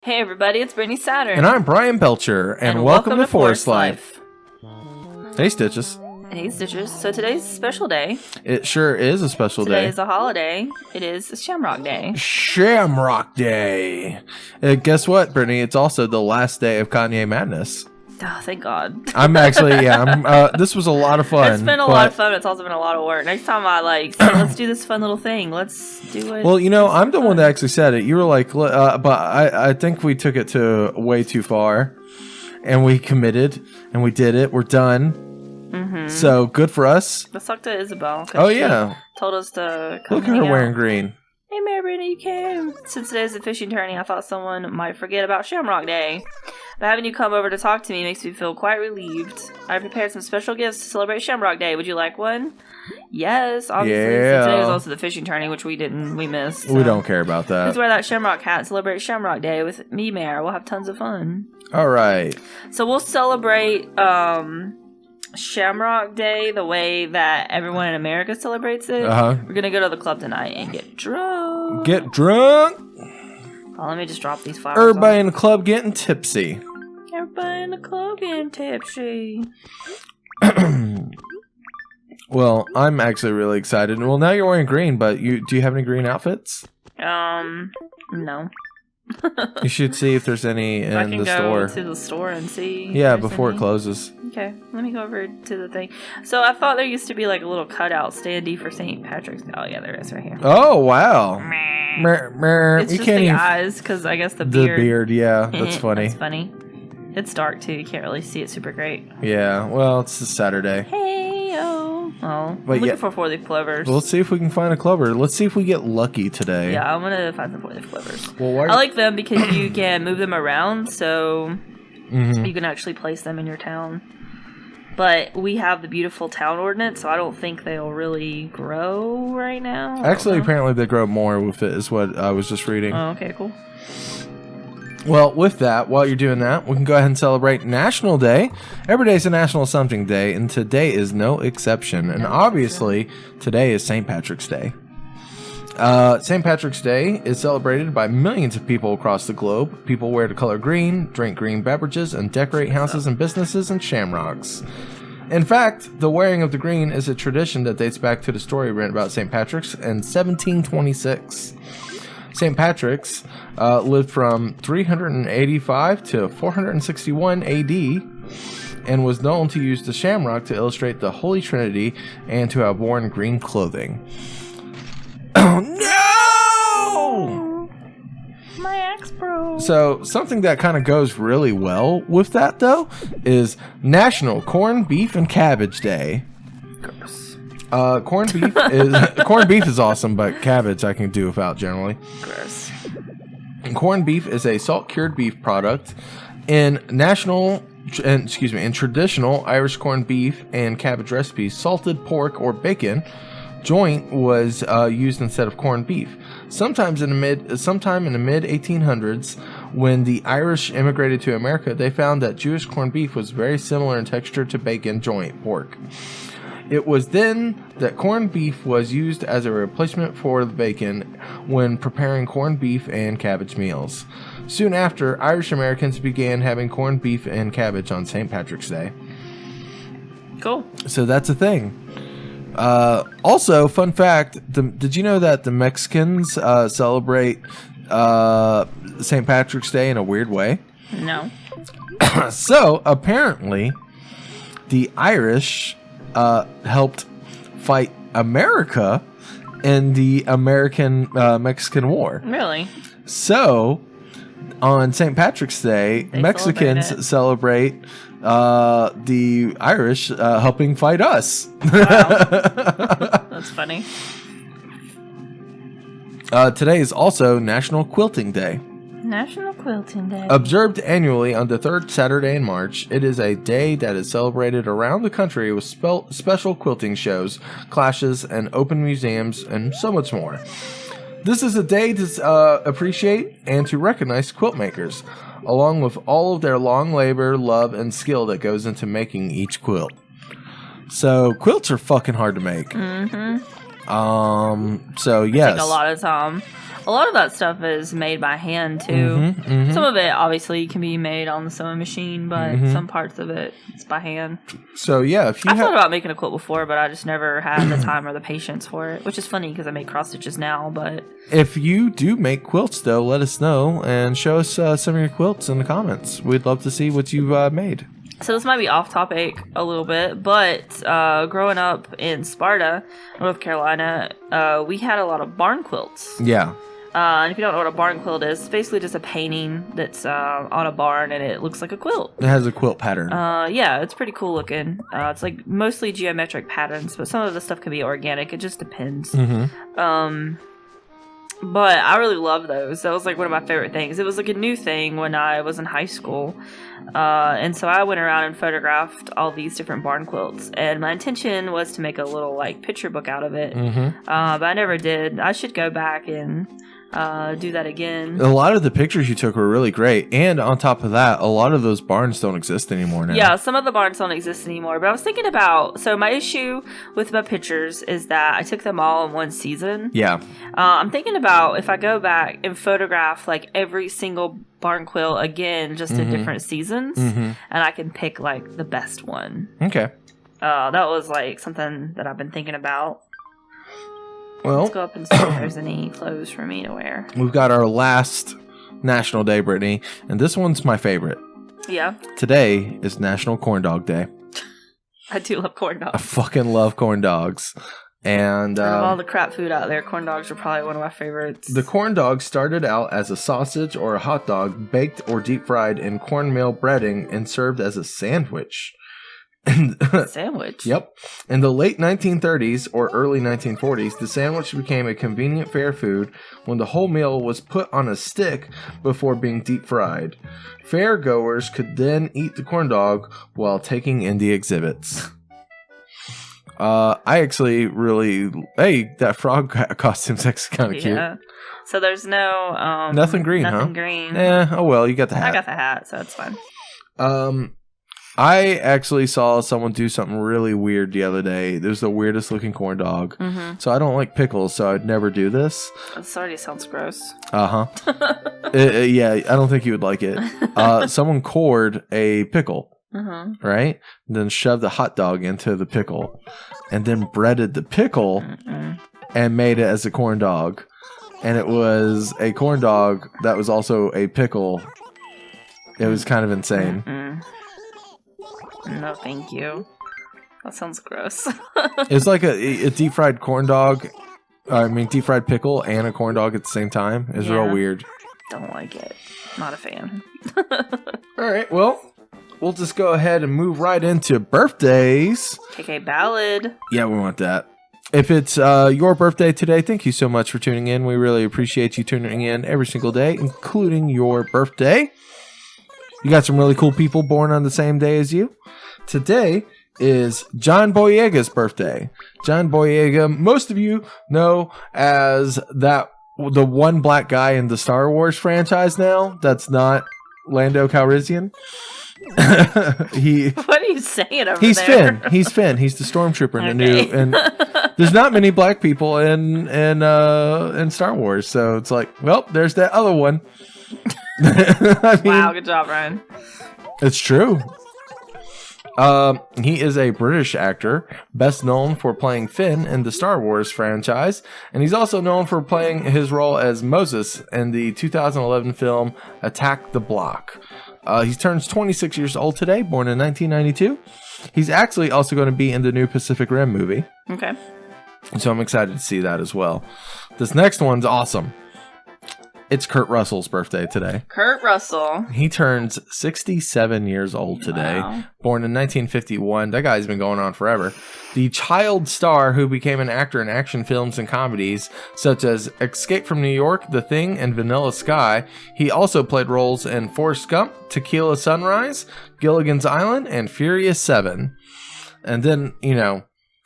Hey everybody, it's Brittany Saturn. And I'm Bryan Belcher, and welcome to Forest Life. Hey Stitches. Hey Stitches. So today's a special day. It sure is a special day. Today is a holiday. It is Shamrock Day. Shamrock Day. Guess what, Brittany? It's also the last day of Kanye Madness. Oh, thank God. I'm actually, this was a lot of fun. It's been a lot of fun, but it's also been a lot of work. Next time I say, let's do this fun little thing. Let's do it. Well, I'm the one that actually said it. You were like, but I think we took it to way too far. And we committed, and we did it. We're done. Mm-hmm. So, good for us. Let's talk to Isabel. Oh, yeah. Told us to come Look at her wearing green. Hey, Mayor Brittany, you came. Since today's the fishing tourney, I thought someone might forget about Shamrock Day. But having you come over to talk to me makes me feel quite relieved. I prepared some special gifts to celebrate Shamrock Day. Would you like one? Yes, obviously. Yeah. Today was also the fishing tourney, which we missed. We don't care about that. Let's wear that Shamrock hat and celebrate Shamrock Day with me, Mayor. We'll have tons of fun. All right. So we'll celebrate Shamrock Day the way that everyone in America celebrates it. Uh-huh. We're going to go to the club tonight and get drunk. Get drunk? Oh, let me just drop these flowers. Everybody in the club getting tipsy. Everybody in the club getting tipsy. Well, I'm actually really excited. Well, now you're wearing green, but do you have any green outfits? No. You should see if there's any in the store. I can go to the store and see. Yeah, before it closes. Okay, let me go over to the thing. So I thought there used to be like a little cutout standee for St. Patrick's. Oh yeah, there is right here. Oh wow. It's just the eyes, because I guess the beard. The beard, yeah, that's funny. That's funny. It's dark too. You can't really see it super great. Yeah, well, it's a Saturday. Hey, oh. I'm looking for 4-leaf clovers. Well, let's see if we can find a clover. Let's see if we get lucky today. Yeah, I'm gonna find some 4-leaf clovers. Well, I like them because you can move them around, so you can actually place them in your town. But we have the beautiful town ordinance, so I don't think they'll really grow right now. Actually, apparently they grow more with it, is what I was just reading. Oh, okay, cool. Well, with that, while you're doing that, we can go ahead and celebrate National Day. Every day is a National Something Day, and today is no exception. And obviously, today is St. Patrick's Day. St. Patrick's Day is celebrated by millions of people across the globe. People wear the color green, drink green beverages, and decorate houses and businesses in shamrocks. In fact, the wearing of the green is a tradition that dates back to the story written about St. Patrick's in 1726. St. Patrick's lived from 385 to 461 AD and was known to use the shamrock to illustrate the Holy Trinity and to have worn green clothing. Oh no! My axe broke. So something that kind of goes really well with that, though, is National Corned Beef and Cabbage Day. Gross. Corned beef is awesome, but cabbage I can do without generally. Gross. Corned beef is a salt-cured beef product. In traditional Irish corned beef and cabbage recipes, salted pork or bacon joint was used instead of corned beef. Sometime in the mid 1800s, when the Irish immigrated to America, they found that Jewish corned beef was very similar in texture to bacon joint pork. It was then that corned beef was used as a replacement for the bacon when preparing corned beef and cabbage meals. Soon after, Irish Americans began having corned beef and cabbage on St. Patrick's Day. Cool. So that's a thing. Also, fun fact, did you know that the Mexicans celebrate St. Patrick's Day in a weird way? No. So, apparently, the Irish helped fight America in the American-Mexican War. Really? So, on St. Patrick's Day, Mexicans celebrate the Irish helping fight us. Wow. That's funny. Today is also National Quilting Day. National Quilting Day. Observed annually on the third Saturday in March, it is a day that is celebrated around the country with special quilting shows, clashes, and open museums, and so much more. This is a day to appreciate and to recognize quilt makers, along with all of their long labor, love, and skill that goes into making each quilt. So, quilts are fucking hard to make. Mm-hmm. So, yes. Take a lot of time. A lot of that stuff is made by hand too. Some of it obviously can be made on the sewing machine, but some parts of it is by hand. So yeah, if you I thought about making a quilt before, but I just never had the time or the patience for it, which is funny because I make cross stitches now. But if you do make quilts, though, let us know and show us some of your quilts in the comments. We'd love to see what you've made. So this might be off topic a little bit, but growing up in Sparta, North Carolina, we had a lot of barn quilts. Yeah. And if you don't know what a barn quilt is, it's basically just a painting that's on a barn and it looks like a quilt. It has a quilt pattern. Yeah, it's pretty cool looking. It's like mostly geometric patterns, but some of the stuff can be organic. It just depends. But I really love those. That was like one of my favorite things. It was like a new thing when I was in high school. And so I went around and photographed all these different barn quilts. And my intention was to make a little like picture book out of it. But I never did. I should go back and do that again. A lot of the pictures you took were really great. And on top of that, a lot of those barns don't exist anymore now. Yeah, some of the barns don't exist anymore. But I was thinking about, so my issue with my pictures is that I took them all in one season. Yeah. I'm thinking about if I go back and photograph like every single barn quilt again, just in different seasons, and I can pick like the best one. Okay. That was like something that I've been thinking about. Well, let's go up and see if there's any clothes for me to wear. We've got our last National Day, Brittany, and this one's my favorite. Yeah. Today is National Corn Dog Day. I do love corn dogs. I fucking love corn dogs. And of all the crap food out there, corn dogs are probably one of my favorites. The corn dog started out as a sausage or a hot dog, baked or deep fried in cornmeal breading and served as a sandwich. Sandwich? Yep. In the late 1930s or early 1940s, the sandwich became a convenient fare food when the whole meal was put on a stick before being deep fried. Fair goers could then eat the corn dog while taking in the exhibits. I actually really... Hey, that frog costume's actually kind of cute. So there's no... nothing green, nothing green. Oh well, you got the hat. I got the hat, so it's fine. I actually saw someone do something really weird the other day. It was the weirdest looking corn dog. So I don't like pickles, so I'd never do this. This already sounds gross. Yeah, I don't think you would like it. Someone cored a pickle, right? And then shoved a hot dog into the pickle, and then breaded the pickle and made it as a corn dog. And it was a corn dog that was also a pickle. It was kind of insane. No, thank you. That sounds gross. It's like a deep fried corn dog. Deep fried pickle and a corn dog at the same time. It's real weird. Don't like it. Not a fan. All right, well, we'll just go ahead and move right into birthdays. KK ballad. Yeah, we want that. If it's your birthday today, thank you so much for tuning in. We really appreciate you tuning in every single day, including your birthday. You got some really cool people born on the same day as you. Today is John Boyega's birthday. John Boyega, most of you know as the one black guy in the Star Wars franchise now. That's not Lando Calrissian. What are you saying over he's there? Finn. He's Finn. He's the stormtrooper in the new. And there's not many black people in Star Wars, so it's like, well, there's that other one. Wow, good job, Ryan. It's true. He is a British actor, best known for playing Finn in the Star Wars franchise, and he's also known for playing his role as Moses in the 2011 film Attack the Block. He turns 26 years old today, born in 1992. He's actually also going to be in the new Pacific Rim movie. Okay. So I'm excited to see that as well. This next one's awesome. It's Kurt Russell's birthday today. Kurt Russell. He turns 67 years old today. Wow. Born in 1951. That guy's been going on forever. The child star who became an actor in action films and comedies such as Escape from New York, The Thing, and Vanilla Sky. He also played roles in Forrest Gump, Tequila Sunrise, Gilligan's Island, and Furious 7. And then,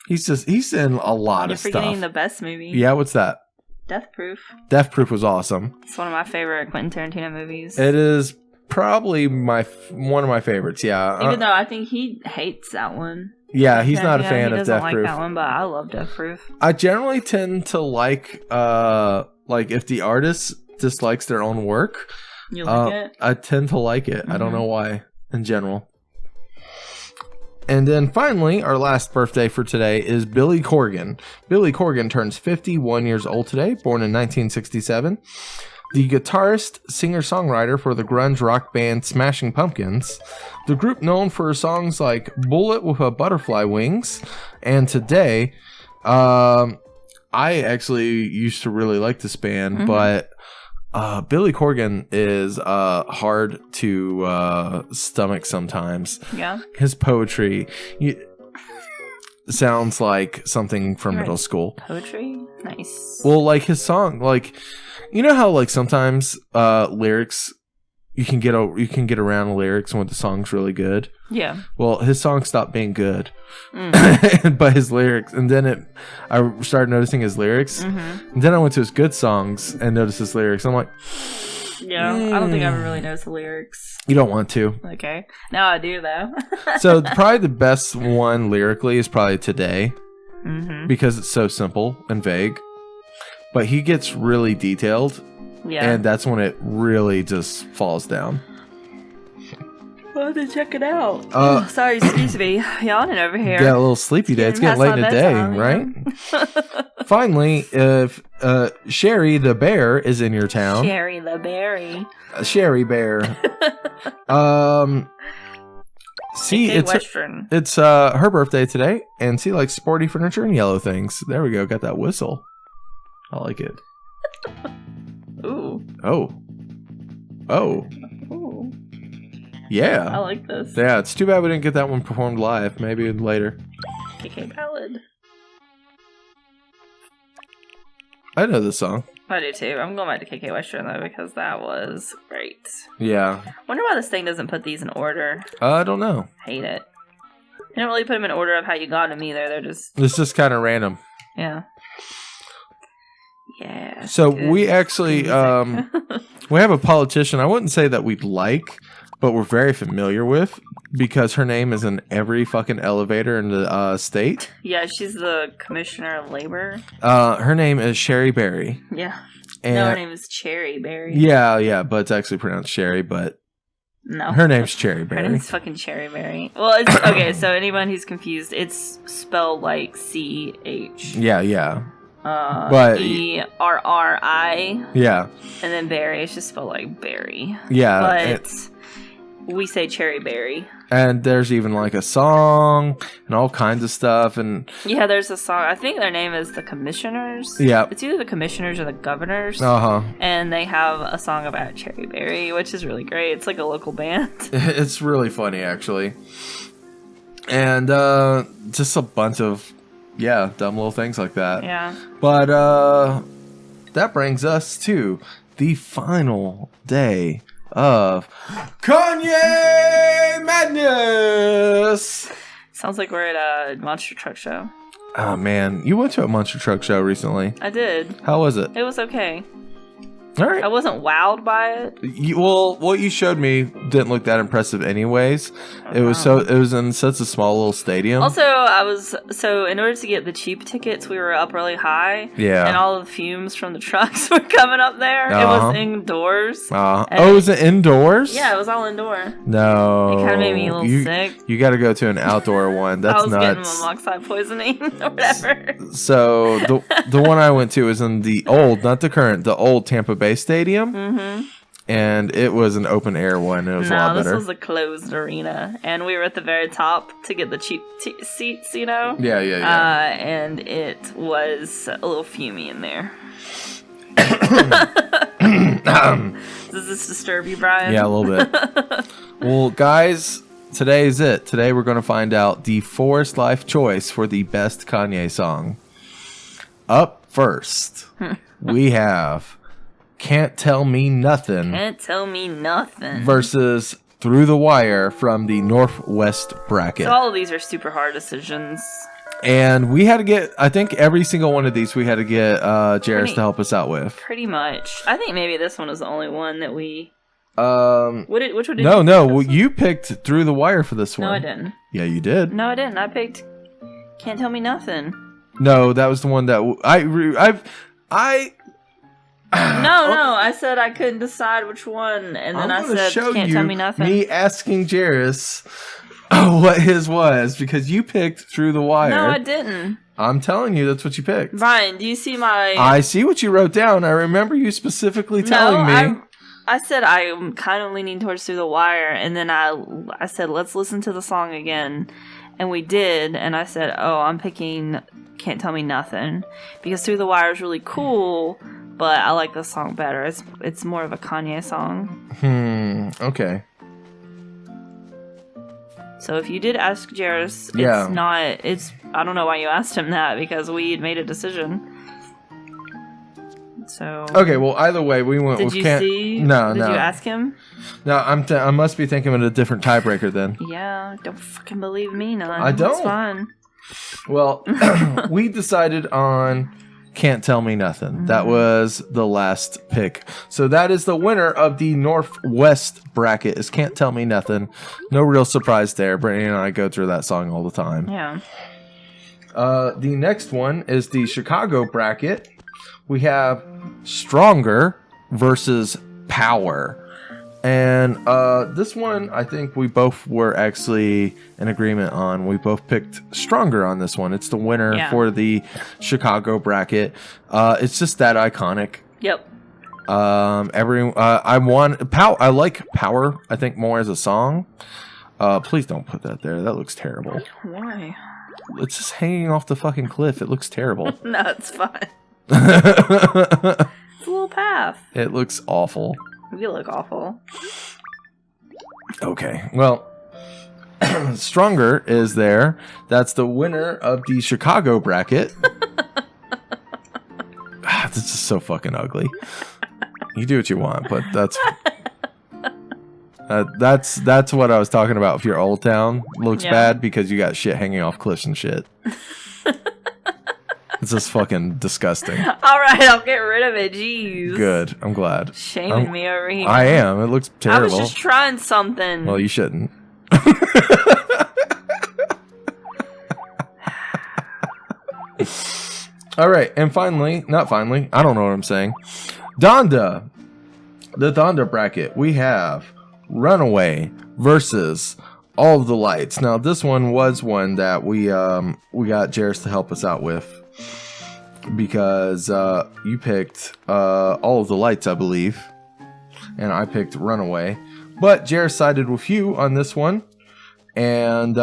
he's in a lot of stuff. You're forgetting the best movie. Yeah, what's that? Death Proof. Death Proof was awesome. It's one of my favorite Quentin Tarantino movies. It is probably one of my favorites, yeah. Even though I think he hates that one. Yeah, he's not a fan of Death Proof. He doesn't like that one, but I love Death Proof. I generally tend to like like if the artist dislikes their own work, You like it? I tend to like it. I don't know why in general. And then finally, our last birthday for today is Billy Corgan. Billy Corgan turns 51 years old today, born in 1967. The guitarist, singer-songwriter for the grunge rock band Smashing Pumpkins. The group known for songs like Bullet with a Butterfly Wings. And today, I actually used to really like this band, but Billy Corgan is hard to stomach sometimes. Yeah. His poetry sounds like something from middle school. Poetry? Nice. Well, like his song, like, you know how like sometimes lyrics you can get around the lyrics when the song's really good. Yeah. Well, his song stopped being good, but his lyrics, and then I started noticing his lyrics, and then I went to his good songs and noticed his lyrics. I'm like, yeah, I don't think I ever really noticed the lyrics. You don't want to. Okay, now I do though. So probably the best one lyrically is probably Today, because it's so simple and vague, but he gets really detailed. Yeah. And that's when it really just falls down. I'll have to check it out. Sorry, excuse me. Yawning over here. Got a little sleepy day. It's getting late in the day, right? Finally, if Sherry the Bear is in your town. Sherry the Berry. Sherry Bear. See, it's her birthday today, and she likes sporty furniture and yellow things. There we go. Got that whistle. I like it. Ooh. Oh. Ooh. Yeah. I like this. Yeah, it's too bad we didn't get that one performed live. Maybe later. KK Ballad. I know this song. I do too. I'm going back to KK Western though because that was great. Yeah. Wonder why this thing doesn't put these in order. I don't know. Hate it. They don't really put them in order of how you got them either. They're just... It's just kind of random. Yeah. Yeah. So we actually we have a politician I wouldn't say that we like, but we're very familiar with because her name is in every fucking elevator in the state. Yeah, she's the commissioner of labor. Her name is Sherry Berry. Yeah. And no, her name is Cherry Berry. Yeah, but it's actually pronounced Sherry, but no. Her name's Cherry Berry. Her name's fucking Cherry Berry. Well, it's okay, so anyone who's confused, it's spelled like CH. Yeah. But ERRI. Yeah. And then berry. It's just spelled like berry. Yeah. But we say cherry berry. And there's even like a song and all kinds of stuff. And yeah, there's a song. I think their name is the Commissioners. Yeah. It's either the Commissioners or the Governors. And they have a song about cherry berry, which is really great. It's like a local band. It's really funny, actually. And just a bunch of dumb little things like that. Yeah. But that brings us to the final day of Kanye Madness. Sounds like we're at a monster truck show. Oh man, you went to a monster truck show recently. I did. How was it? It was okay. All right. I wasn't wowed by it. Well, what you showed me didn't look that impressive, anyways. It was in such a small little stadium. Also, in order to get the cheap tickets, we were up really high. Yeah. And all the fumes from the trucks were coming up there. It was indoors. Was it indoors? Yeah, it was all indoor. No. It kind of made me a little sick. You got to go to an outdoor one. That's nuts. I was getting monoxide poisoning or whatever. So the one I went to was in the old, not the current, the old Tampa Bay Stadium. Mm-hmm. And it was an open air one. It was a lot better. This was a closed arena, and we were at the very top to get the cheap seats, you know? Yeah. And it was a little fumey in there. Does this disturb you, Brian? Yeah, a little bit. Well, guys, today is it. Today we're going to find out the Forest Life choice for the best Kanye song. Up first, we have Can't Tell Me Nothing. Can't Tell Me Nothing. Versus Through the Wire from the Northwest bracket. So all of these are super hard decisions. And we had to get, I think every single one of these we had to get Jairus to help us out with. Pretty much. I think maybe this one was the only one that we... which one did you pick? Well, you picked Through the Wire for this one. No, I didn't. Yeah, you did. No, I didn't. I picked Can't Tell Me Nothing. No, that was the one that No. I said I couldn't decide which one, and then I said, "Can't tell me nothing." Me asking Jairus what his was because you picked Through the Wire. No, I didn't. I'm telling you, that's what you picked. Brian, do you see my? I see what you wrote down. I remember you specifically telling me. I said I'm kind of leaning towards Through the Wire, and then I said let's listen to the song again, and we did, and I said, oh, I'm picking Can't Tell Me Nothing because Through the Wire is really cool. But I like this song better. It's more of a Kanye song. Okay. So if you did ask Jairus, yeah. I don't know why you asked him that because we had made a decision. So okay, well either way we went with Did you ask him? No, I must be thinking of a different tiebreaker then. Yeah, don't fucking believe me, none. I don't. It's fine. Well, we decided on Can't Tell Me Nothing. Mm-hmm. That was the last pick. So that is the winner of the Northwest bracket is Can't Tell Me Nothing. No real surprise there. Brittany and I go through that song all the time. Yeah. The next one is the Chicago bracket. We have Stronger versus Power. And this one, I think we both were actually in agreement on. We both picked Stronger on this one. It's the winner for the Chicago bracket. It's just that iconic. Yep. I like Power, I think, more as a song. Please don't put that there. That looks terrible. Why? It's just hanging off the fucking cliff. It looks terrible. No, it's fine. It's a little path. It looks awful. You look awful. Okay, well, Stronger is there. That's the winner of the Chicago bracket. This is so fucking ugly. You do what you want, but that's what I was talking about. If your Old Town looks bad because you got shit hanging off cliffs and shit. It's just fucking disgusting. All right, I'll get rid of it. Jeez. Good. I'm glad. Shaming me over here. I am. It looks terrible. I was just trying something. Well, you shouldn't. All right, and not finally, I don't know what I'm saying. Donda. The Donda bracket. We have Runaway versus All of the Lights. Now, this one was one that we got Jairus to help us out with. Because you picked All of the Lights, I believe. And I picked Runaway. But Jairus sided with you on this one. And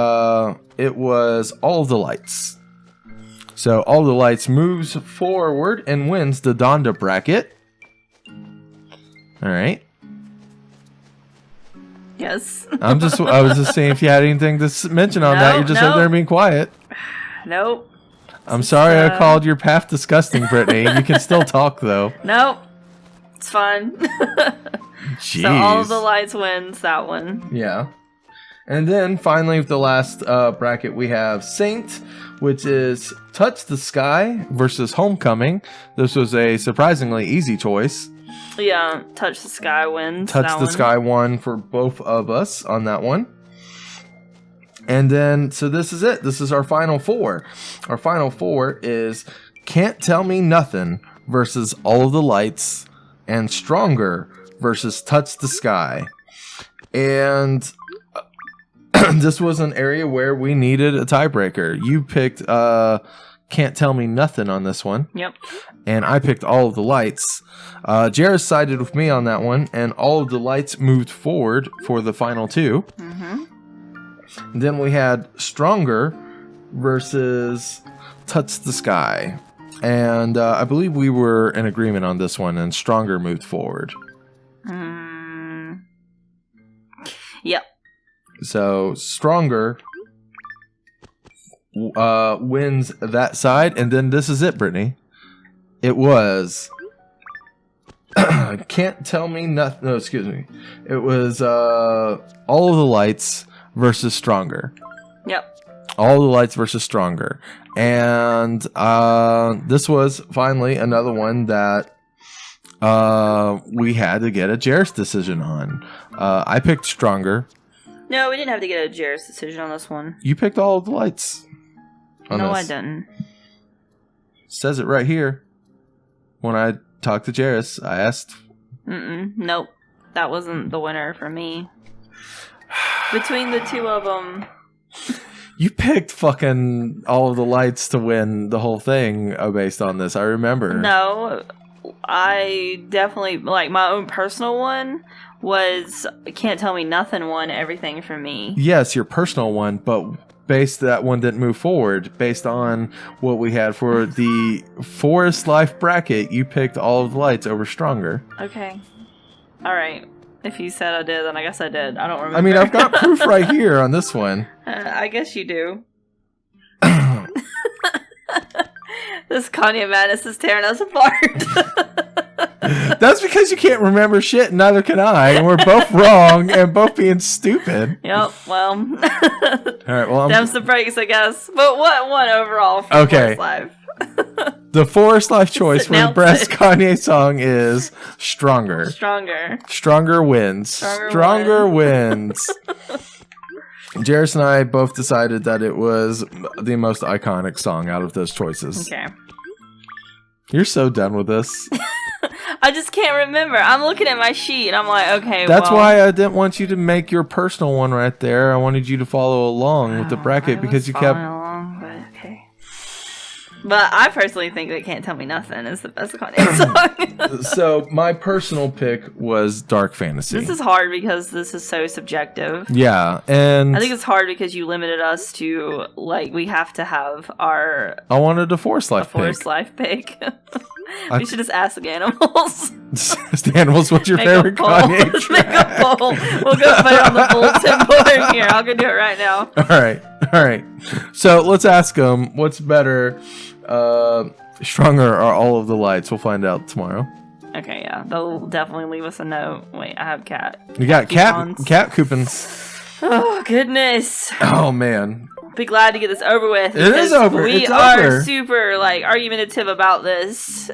it was All of the Lights. So All of the Lights moves forward and wins the Donda bracket. Alright. Yes. I was just saying if you had anything to mention on that. You're just over there being quiet. Nope. I'm sorry I called your path disgusting, Brittany. You can still talk, though. Nope. It's fine. Jeez. So All of the Lights wins that one. Yeah. And then, finally, with the last bracket, we have Saint, which is Touch the Sky versus Homecoming. This was a surprisingly easy choice. Yeah, Touch the Sky wins. Touch the Sky won for both of us on that one. And then, so this is it. This is our final four. Our final four is Can't Tell Me Nothing versus All of the Lights and Stronger versus Touch the Sky. And this was an area where we needed a tiebreaker. You picked Can't Tell Me Nothing on this one. Yep. And I picked All of the Lights. Jairus sided with me on that one, and All of the Lights moved forward for the final two. Mm-hmm. Then we had Stronger versus Touch the Sky. And I believe we were in agreement on this one, and Stronger moved forward. Yep. So Stronger wins that side. And then this is it, Brittany. It was Can't Tell Me Nothing. No, excuse me. It was All of the Lights versus Stronger. Yep. All of the Lights versus Stronger. And this was finally another one that we had to get a Jairus decision on. I picked Stronger. No, we didn't have to get a Jairus decision on this one. You picked All of the Lights. No, I didn't. Says it right here when I talk to Jairus. I asked. Nope. That wasn't the winner for me. Between the two of them. You picked fucking All of the Lights to win the whole thing based on this. I remember. No, I definitely, like, my own personal one was Can't Tell Me Nothing won everything for me. Yes, your personal one, but that one didn't move forward. Based on what we had for the Forest Life bracket, you picked All of the Lights over Stronger. Okay. All right. If you said I did, then I guess I did. I don't remember. I mean, I've got proof right here on this one. I guess you do. This Kanye madness is tearing us apart. That's because you can't remember shit, and neither can I. And we're both wrong and both being stupid. Yep, well. All right, well, Them's the breaks, I guess. But what won overall for Forest Life? The Forest Life choice for the best Kanye song is Stronger. Stronger wins. Stronger wins. Jairus and I both decided that it was the most iconic song out of those choices. Okay. You're so done with this. I just can't remember. I'm looking at my sheet and I'm like, okay, That's why I didn't want you to make your personal one right there. I wanted you to follow along with the bracket because you kept... But I personally think that Can't Tell Me Nothing is the best Kanye song. So my personal pick was Dark Fantasy. This is hard because this is so subjective. Yeah, and I think it's hard because you limited us to, like, we have to have our... I wanted a Forest Life pick. We should just ask the animals. Ask the animals, what's your favorite Kanye track? Make a poll. We'll go put it on the bulletin board here. I'll go do it right now. All right. So let's ask them, what's better, Stronger or All of the Lights? We'll find out tomorrow. Okay, yeah. They'll definitely leave us a note. Wait, I have cat. You got cat coupons. Oh, goodness. Oh, man. Be glad to get this over with. It is over. We are super, like, argumentative about this.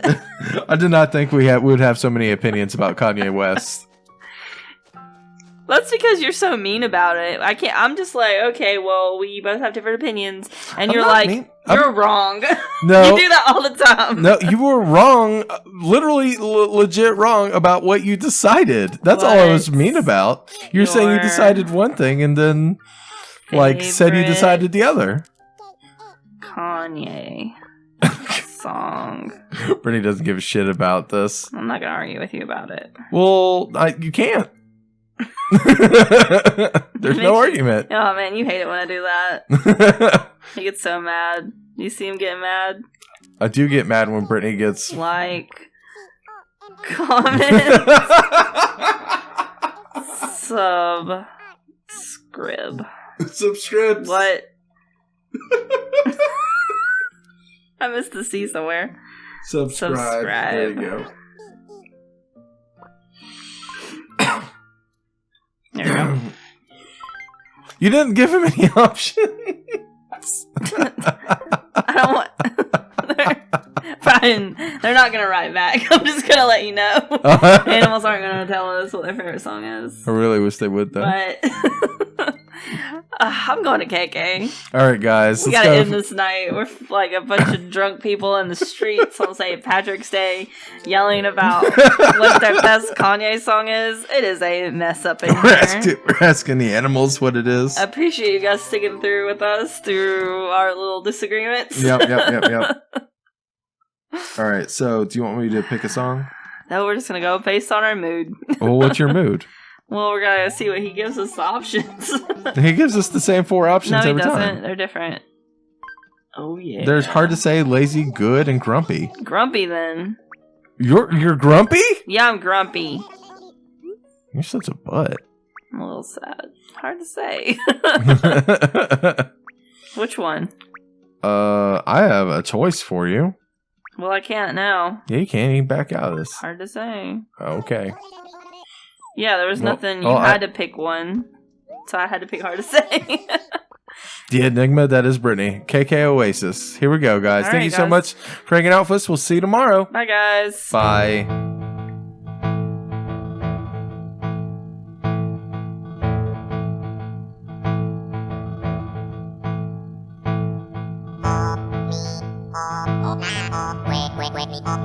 I did not think we would have so many opinions about Kanye West. That's because you're so mean about it. I'm just like, okay, well, we both have different opinions. And you're like, you're wrong. No. You do that all the time. No, you were wrong. Literally, legit wrong about what you decided. That's all I was mean about. You're saying you decided one thing and then, like, said you decided the other. Kanye song. Brittany doesn't give a shit about this. I'm not going to argue with you about it. Well, you can't. There's no argument. Oh man, you hate it when I do that. He gets so mad. You see him getting mad? I do get mad when Brittany gets like, comment, subscribe. What? I missed the C somewhere. Subscribe. There you go. There you go. You didn't give him any options. I don't want... Brian, they're not going to write back. I'm just going to let you know. Animals aren't going to tell us what their favorite song is. I really wish they would, though. But... I'm going to KK. All right, guys. We got to end this night. We're like a bunch of drunk people in the streets on St. Patrick's Day yelling about what their best Kanye song is. It is a mess up in here. We're asking the animals what it is. I appreciate you guys sticking through with us through our little disagreements. Yep. All right, so do you want me to pick a song? No, we're just going to go based on our mood. Well, what's your mood? Well, we're going to see what he gives us the options. He gives us the same 4 options every time. No, he doesn't. They're different. Oh, yeah. There's hard to say, lazy, good, and grumpy. Grumpy, then. You're grumpy? Yeah, I'm grumpy. You're such a butt. I'm a little sad. Hard to say. Which one? I have a choice for you. Well, I can't now. Yeah, you can. You can back out of this. Hard to say. Okay. Yeah, there was nothing. You had to pick one. So I had to pick hard to say. The Enigma, that is Brittany. KK Oasis. Here we go, guys. Thank you so much for hanging out with us. We'll see you tomorrow. Bye, guys. Bye. Wait. Me,